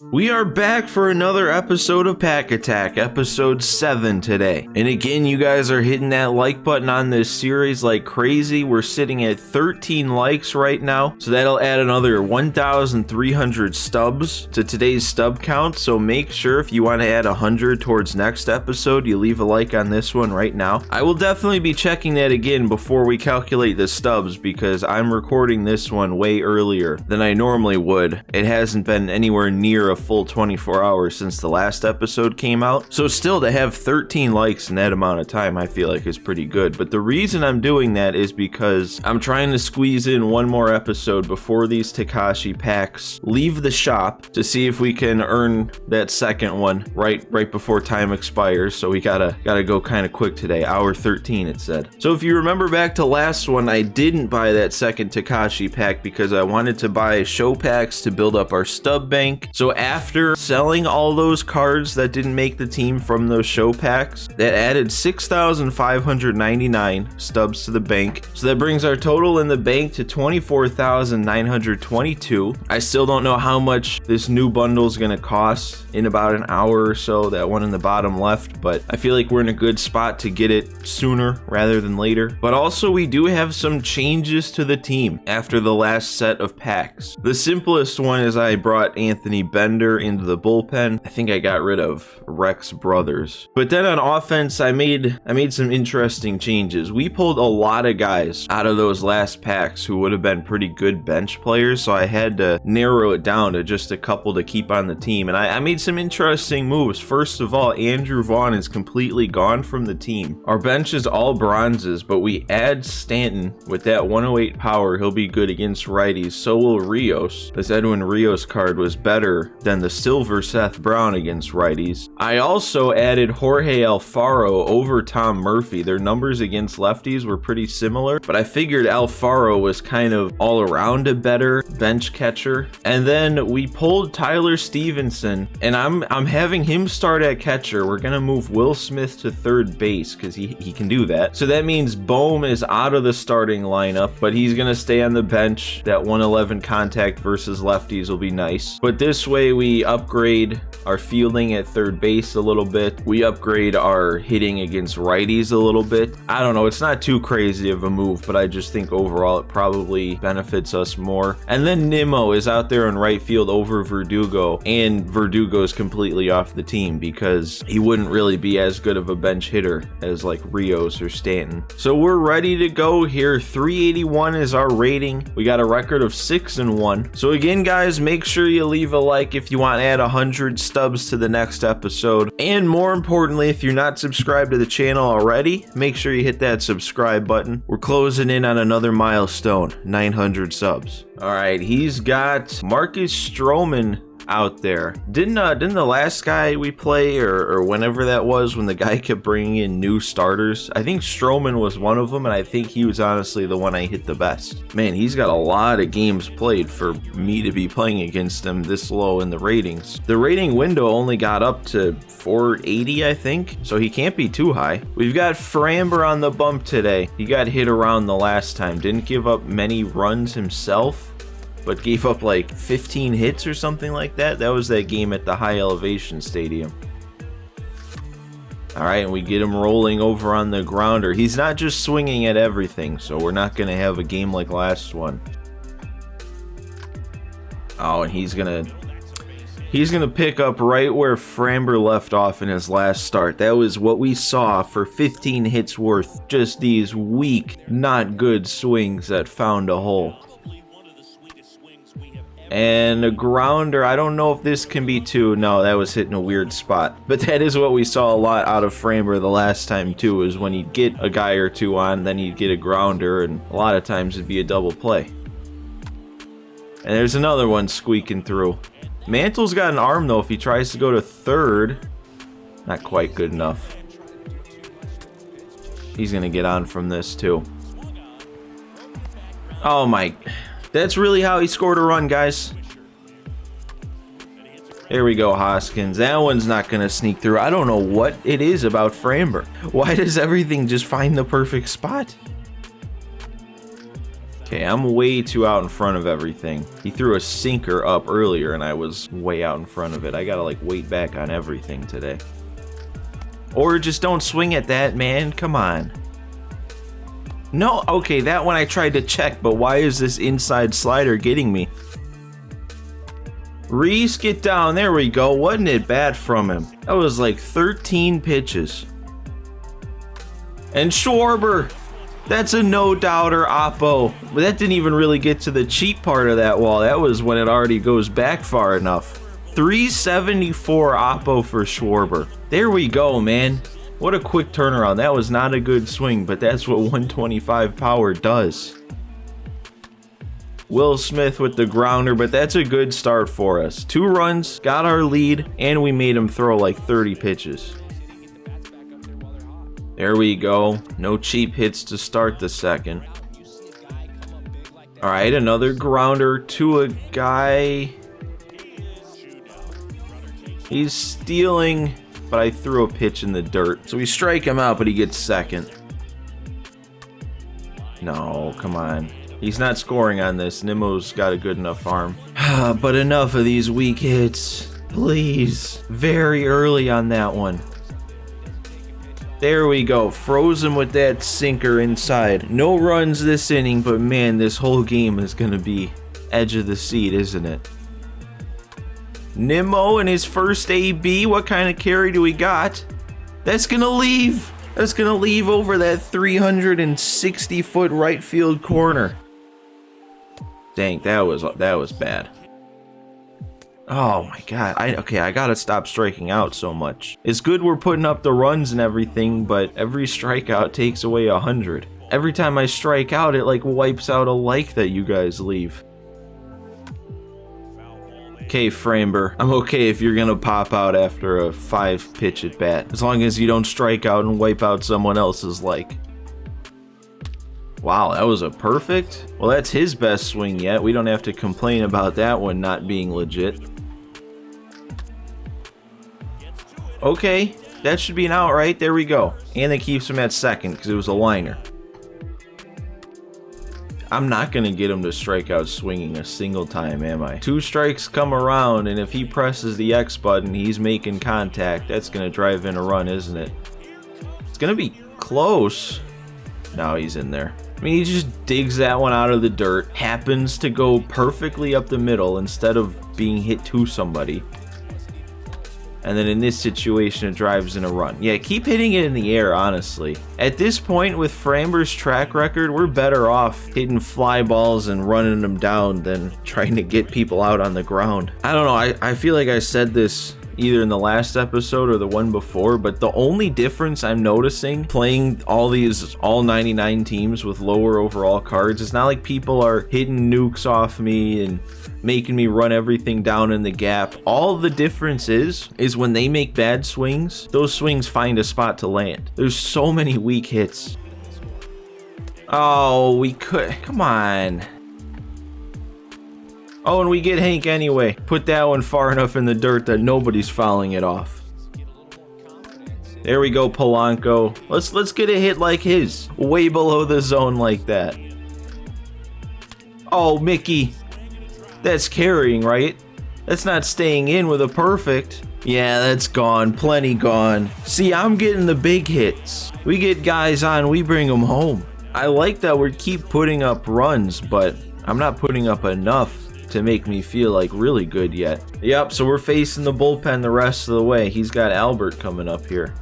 We are back for another episode of Pack Attack, episode 7 today. And again, you guys are hitting that like button on this series like crazy. We're sitting at 13 likes right now, so that'll add another 1,300 stubs to today's stub count. So make sure if you want to add 100 towards next episode, you leave a like on this one right now. I will definitely be checking that again before we calculate the stubs because I'm recording this one way earlier than I normally would. It hasn't been anywhere near a full 24 hours since the last episode came out, so still to have 13 likes in that amount of time I feel like is pretty good. But the reason I'm doing that is because I'm trying to squeeze in one more episode before these Takashi packs leave the shop to see if we can earn that second one right before time expires. So we gotta go kind of quick today. Hour 13 it said. So if you remember back to last one, I didn't buy that second Takashi pack because I wanted to buy show packs to build up our stub bank. So after selling all those cards that didn't make the team from those show packs, that added 6,599 stubs to the bank. So that brings our total in the bank to 24,922. I still don't know how much this new bundle is going to cost in about an hour or so, that one in the bottom left, but I feel like we're in a good spot to get it sooner rather than later. But also we do have some changes to the team after the last set of packs. The simplest one is I brought Anthony Bender into the bullpen. I think I got rid of Rex Brothers. But then on offense, I made some interesting changes. We pulled a lot of guys out of those last packs who would have been pretty good bench players, so I had to narrow it down to just a couple to keep on the team. And I made some interesting moves. First of all, Andrew Vaughn is completely gone from the team. Our bench is all bronzes, but we add Stanton with that 108 power. He'll be good against righties. So will Rios. This Edwin Rios card was better than the silver Seth Brown against righties. I also added Jorge Alfaro over Tom Murphy. Their numbers against lefties were pretty similar, but I figured Alfaro was kind of all around a better bench catcher. And then we pulled Tyler Stevenson, and I'm having him start at catcher. We're gonna move Will Smith to third base because he can do that. So that means Bohm is out of the starting lineup, but he's gonna stay on the bench. That 111 contact versus lefties will be nice. But this way we upgrade our fielding at third base a little bit. We upgrade our hitting against righties a little bit. I don't know, it's not too crazy of a move, but I just think overall it probably benefits us more. And then Nimmo is out there in right field over Verdugo, and Verdugo's completely off the team because he wouldn't really be as good of a bench hitter as like Rios or Stanton. So we're ready to go here. 381 is our rating. We got a record of 6-1. So again, guys, make sure you leave a like if you want to add 100 stubs to the next episode. And more importantly, if you're not subscribed to the channel already, make sure you hit that subscribe button. We're closing in on another milestone, 900 subs. All right, he's got Marcus Stroman out there. Didn't the last guy we play or whenever that was when the guy kept bringing in new starters, I think Stroman was one of them, and I think he was honestly the one I hit the best. Man, he's got a lot of games played for me to be playing against him this low in the ratings. The rating window only got up to 480, I think, so he can't be too high. We've got Framber on the bump today. He got hit around the last time, didn't give up many runs himself, but gave up like 15 hits or something like that. That was that game at the high elevation stadium. All right, and we get him rolling over on the grounder. He's not just swinging at everything, so we're not going to have a game like last one. Oh, and he's gonna pick up right where Framber left off in his last start. That was what we saw for 15 hits worth. Just these weak, not good swings that found a hole. And a grounder, I don't know if this can be two. No, that was hitting a weird spot. But that is what we saw a lot out of Framber the last time too, is when he'd get a guy or two on, then he'd get a grounder, and a lot of times it'd be a double play. And there's another one squeaking through. Mantle's got an arm though. If he tries to go to third, not quite good enough. He's gonna get on from this too. Oh my... That's really how he scored a run, guys. There we go, Hoskins. That one's not going to sneak through. I don't know what it is about Framber. Why does everything just find the perfect spot? Okay, I'm way too out in front of everything. He threw a sinker up earlier and I was way out in front of it. I gotta like wait back on everything today. Or just don't swing at that, man. Come on. No, okay, that one I tried to check, but why is this inside slider getting me? Reese, get down. There we go. Wasn't it bad from him? That was like 13 pitches. And Schwarber. That's a no-doubter, Oppo. But that didn't even really get to the cheap part of that wall. That was when it already goes back far enough. 374 Oppo for Schwarber. There we go, man. What a quick turnaround. That was not a good swing, but that's what 125 power does. Will Smith with the grounder, but that's a good start for us. 2 runs, got our lead, and we made him throw like 30 pitches. There we go. No cheap hits to start the second. All right, another grounder to a guy. He's stealing, but I threw a pitch in the dirt. So we strike him out, but he gets second. No, come on. He's not scoring on this. Nimmo's got a good enough arm. But enough of these weak hits. Please. Very early on that one. There we go. Froze him with that sinker inside. No runs this inning, but man, this whole game is going to be edge of the seat, isn't it? Nimmo in his first AB. What kind of carry do we got? That's going to leave. That's going to leave over that 360-foot right field corner. Dang, that was bad. Oh my god. I gotta stop striking out so much. It's good we're putting up the runs and everything, but every strikeout takes away 100. Every time I strike out, it like wipes out a like that you guys leave. Okay, Framber. I'm okay if you're gonna pop out after a 5-pitch at bat, as long as you don't strike out and wipe out someone else's like. Wow, that was a perfect. Well, that's his best swing yet. We don't have to complain about that one not being legit. Okay, that should be an out, right? There we go. And it keeps him at second because it was a liner. I'm not going to get him to strike out swinging a single time, am I? 2 strikes come around, and if he presses the X button, he's making contact. That's going to drive in a run, isn't it? It's going to be close. No, he's in there. I mean, he just digs that one out of the dirt. Happens to go perfectly up the middle instead of being hit to somebody. And then in this situation, it drives in a run. Yeah, keep hitting it in the air, honestly. At this point, with Framber's track record, we're better off hitting fly balls and running them down than trying to get people out on the ground. I don't know, I feel like I said this either in the last episode or the one before, but the only difference I'm noticing playing all 99 teams with lower overall cards, it's not like people are hitting nukes off me and making me run everything down in the gap. All the difference is when they make bad swings, those swings find a spot to land. There's so many weak hits. Oh, we could, come on. Oh, and we get Hank anyway. Put that one far enough in the dirt that nobody's fouling it off. There we go, Polanco. Let's get a hit like his. Way below the zone like that. Oh, Mickey. That's carrying, right? That's not staying in with a perfect. Yeah, that's gone. Plenty gone. See, I'm getting the big hits. We get guys on, we bring them home. I like that we keep putting up runs, but I'm not putting up enough to make me feel like really good yet. Yep, so we're facing the bullpen the rest of the way. He's got Albert coming up here.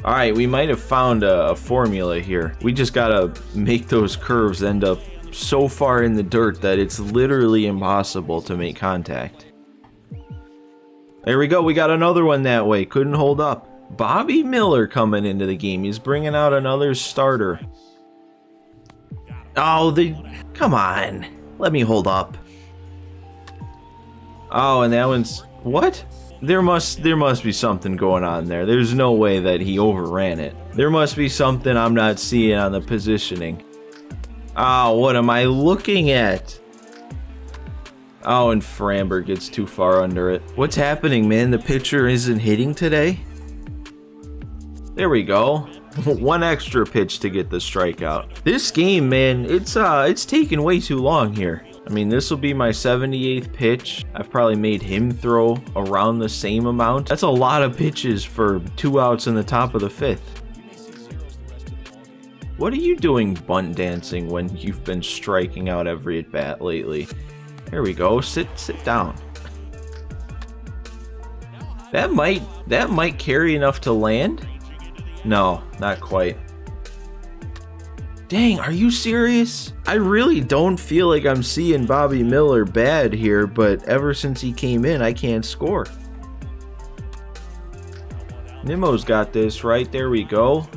All right, we might have found a formula here. We just gotta make those curves end up so far in the dirt that it's literally impossible to make contact. There we go, we got another one that way. Couldn't hold up. Bobby Miller coming into the game. He's bringing out another starter. Oh, come on. Let me hold up. Oh, and that one's... What? There must be something going on there. There's no way that he overran it. There must be something I'm not seeing on the positioning. Oh, what am I looking at? Oh, and Framber gets too far under it. What's happening, man? The pitcher isn't hitting today? There we go. One extra pitch to get the strikeout. This game, man, it's taking way too long here. I mean, this will be my 78th pitch. I've probably made him throw around the same amount. That's a lot of pitches for 2 outs in the top of the 5th. What are you doing bunt dancing when you've been striking out every at bat lately? There we go. Sit down. That might carry enough to land. No, not quite. Dang, are you serious? I really don't feel like I'm seeing Bobby Miller bad here, but ever since he came in, I can't score. Nimmo's got this, right? There we go.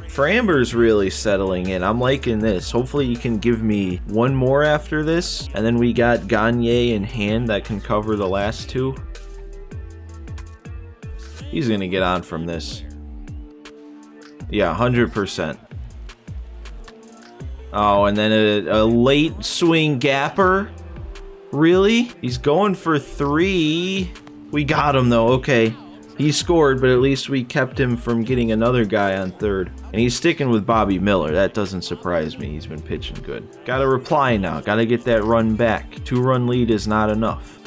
Framber's really settling in. I'm liking this. Hopefully you can give me one more after this, and then we got Gagne in hand that can cover the last 2. He's gonna get on from this. Yeah, 100%. Oh, and then a late swing gapper? Really? He's going for 3. We got him though, okay. He scored, but at least we kept him from getting another guy on third. And he's sticking with Bobby Miller. That doesn't surprise me. He's been pitching good. Gotta reply now. Gotta get that run back. 2-run lead is not enough.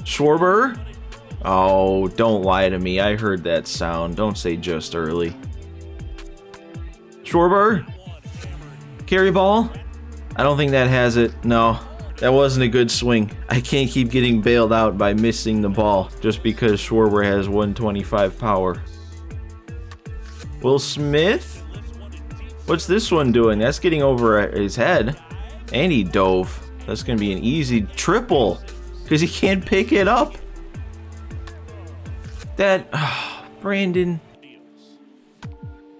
Schwarber? Oh, don't lie to me. I heard that sound. Don't say just early. Schwarber? Carry ball? I don't think that has it. No, that wasn't a good swing. I can't keep getting bailed out by missing the ball just because Schwarber has 125 power. Will Smith? What's this one doing? That's getting over his head. And he dove. That's going to be an easy triple because he can't pick it up. Brandon.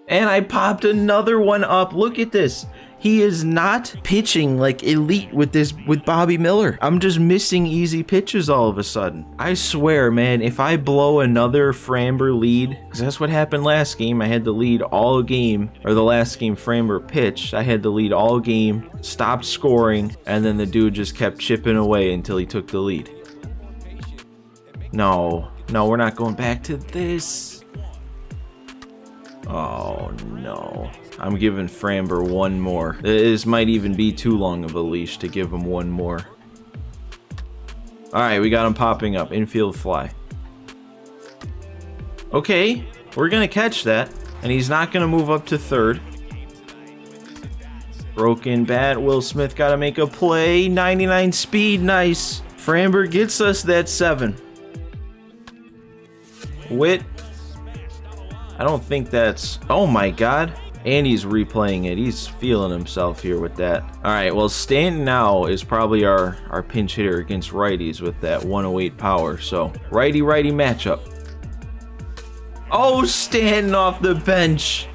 And I popped another one up. Look at this. He is not pitching like elite with Bobby Miller. I'm just missing easy pitches all of a sudden. I swear, man, if I blow another Framber lead, because that's what happened last game. I had to lead all game, or the last game Framber pitched. I had to lead all game, stopped scoring, and then the dude just kept chipping away until he took the lead. No, we're not going back to this. Oh, no. I'm giving Framber one more. This might even be too long of a leash to give him one more. Alright, we got him popping up. Infield fly. Okay, we're going to catch that. And he's not going to move up to third. Broken bat. Will Smith got to make a play. 99 speed. Nice. Framber gets us that 7. Witt. I don't think that's... Oh my god. And he's replaying it. He's feeling himself here with that. Alright, well, Stanton now is probably our pinch hitter against righties with that 108 power. So, righty-righty matchup. Oh, Stanton off the bench.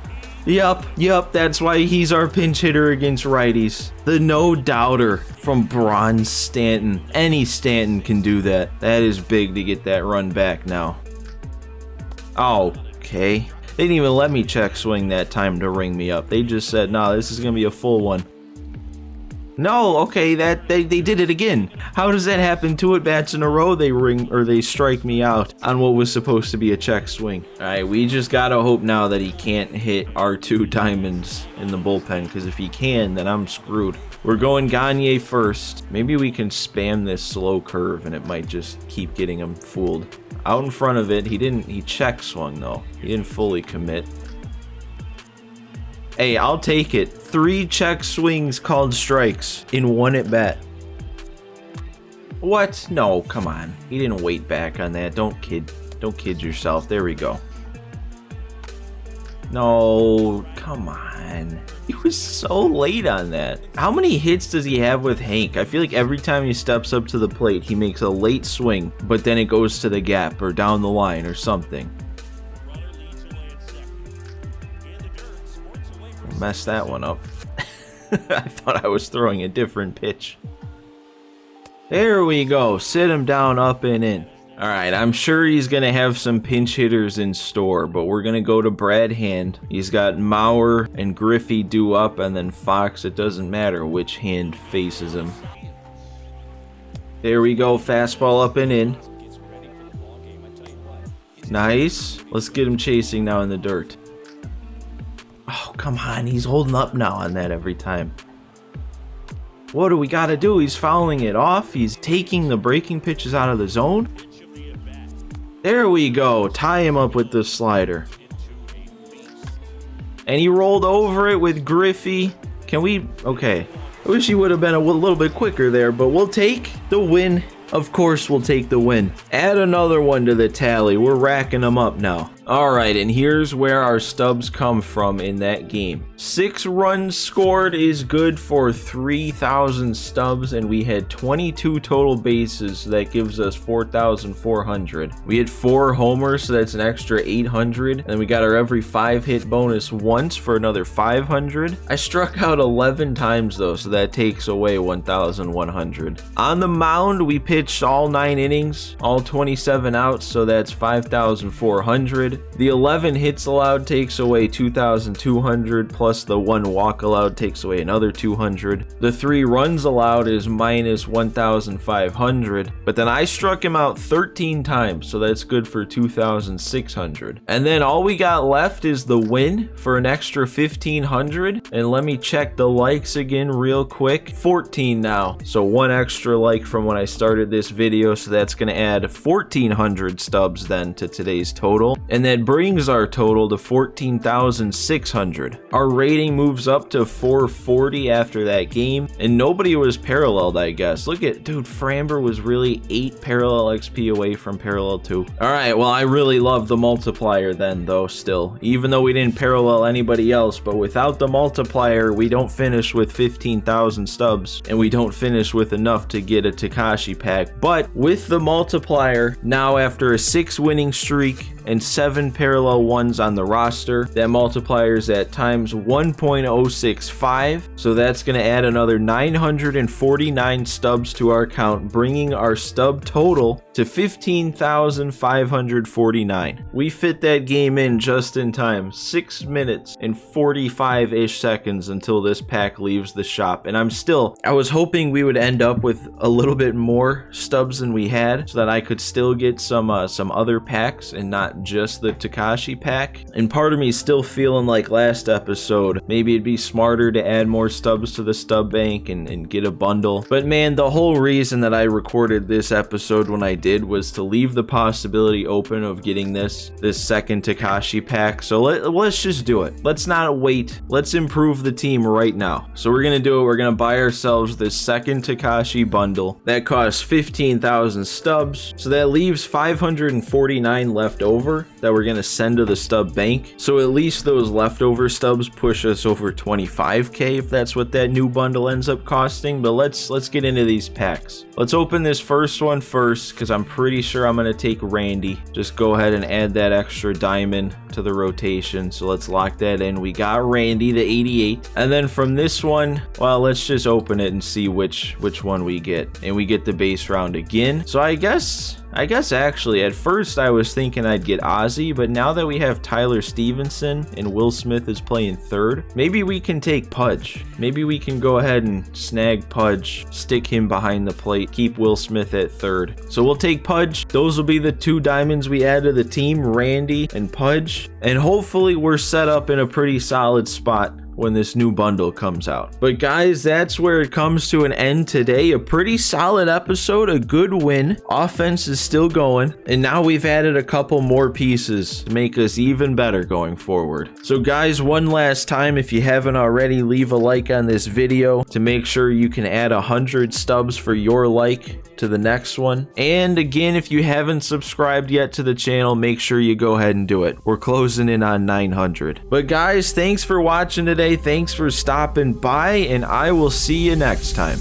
Yup, that's why he's our pinch hitter against righties. The no-doubter from Bronze Stanton. Any Stanton can do that. That is big to get that run back now. Oh, okay. They didn't even let me check swing that time to ring me up. They just said, nah, this is going to be a full one. No, okay, they did it again. How does that happen 2 at-bats in a row? They ring, or they strike me out on what was supposed to be a check swing. All right, we just got to hope now that he can't hit our 2 diamonds in the bullpen, because if he can, then I'm screwed. We're going Gagne first. Maybe we can spam this slow curve, and it might just keep getting him fooled. Out in front of it, he check swung though. He didn't fully commit. Hey, I'll take it. 3 check swings called strikes in 1 at bat. What? No, come on. He didn't wait back on that. Don't kid yourself. There we go. No, come on. He was so late on that. How many hits does he have with Hank? I feel like every time he steps up to the plate, he makes a late swing, but then it goes to the gap or down the line or something. Messed that one up. I thought I was throwing a different pitch. There we go. Sit him down, up and in. Alright, I'm sure he's going to have some pinch hitters in store, but we're going to go to Brad Hand. He's got Mauer and Griffey due up, and then Fox. It doesn't matter which hand faces him. There we go, fastball up and in. Nice. Let's get him chasing now in the dirt. come on. He's holding up now on that every time. What do we got to do? He's fouling it off. He's taking the breaking pitches out of the zone. There we go. Tie him up with the slider. And he rolled over it with Griffey. Can we? Okay. I wish he would have been a little bit quicker there, but we'll take the win. Of course, we'll take the win. Add another one to the tally. We're racking them up now. All right, and here's where our stubs come from in that game. 6 runs scored is good for 3,000 stubs, and we had 22 total bases, so that gives us 4,400. We had 4 homers, so that's an extra 800, and then we got our every 5 hit bonus once for another 500. I struck out 11 times though, so that takes away 1,100. On the mound, we pitched all 9 innings, all 27 outs, so that's 5,400. The 11 hits allowed takes away 2,200, plus the 1 walk allowed takes away another 200. The 3 runs allowed is minus 1,500, but then I struck him out 13 times, so that's good for 2,600. And then all we got left is the win for an extra 1,500. And let me check the likes again real quick. 14 now, so 1 extra like from when I started this video, so that's going to add 1,400 stubs then to today's total. And that brings our total to 14,600. Our rating moves up to 440 after that game, and nobody was paralleled, I guess. Look at, dude, Framber was really 8 parallel XP away from parallel 2. All right, well, I really love the multiplier then, though, still. Even though we didn't parallel anybody else, but without the multiplier, we don't finish with 15,000 stubs, and we don't finish with enough to get a Takashi pack. But with the multiplier, now after a 6 winning streak and 7 parallel ones on the roster, that multiplier is at times 1.065, so that's going to add another 949 stubs to our count, bringing our stub total to 15,549. We fit that game in just in time, 6 minutes and 45-ish seconds until this pack leaves the shop, and I was hoping we would end up with a little bit more stubs than we had, so that I could still get some other packs and not just the Takashi pack. And part of me is still feeling like last episode, maybe it'd be smarter to add more stubs to the Stub Bank and get a bundle. But man, the whole reason that I recorded this episode when I did was to leave the possibility open of getting this second Takashi pack. So let's just do it. Let's not wait. Let's improve the team right now. So we're gonna do it. We're gonna buy ourselves this second Takashi bundle that costs 15,000 stubs. So that leaves 549 left over that we're gonna send to the Stub Bank. So at least those leftover stubs push us over 25k if that's what that new bundle ends up costing. But let's get into these packs. Let's open this first one first, because I'm pretty sure I'm gonna take Randy. Just go ahead and add that extra diamond to the rotation. So let's lock that in. We got Randy, the 88. And then from this one, well, let's just open it and see which one we get. And we get the base round again. So I guess actually at first I was thinking I'd get Ozzy, but now that we have Tyler Stevenson and Will Smith is playing third, maybe we can take Pudge. Maybe we can go ahead and snag Pudge, stick him behind the plate, keep Will Smith at third. So we'll take Pudge. Those will be the 2 diamonds we add to the team, Randy and Pudge. And hopefully we're set up in a pretty solid spot when this new bundle comes out. But guys, that's where it comes to an end today. A pretty solid episode, a good win. Offense is still going, and now we've added a couple more pieces to make us even better going forward. So guys, one last time, if you haven't already, leave a like on this video to make sure you can add 100 stubs for your like to the next one. And again, if you haven't subscribed yet to the channel, make sure you go ahead and do it. We're closing in on 900. But guys, thanks for watching today. Thanks for stopping by, and I will see you next time.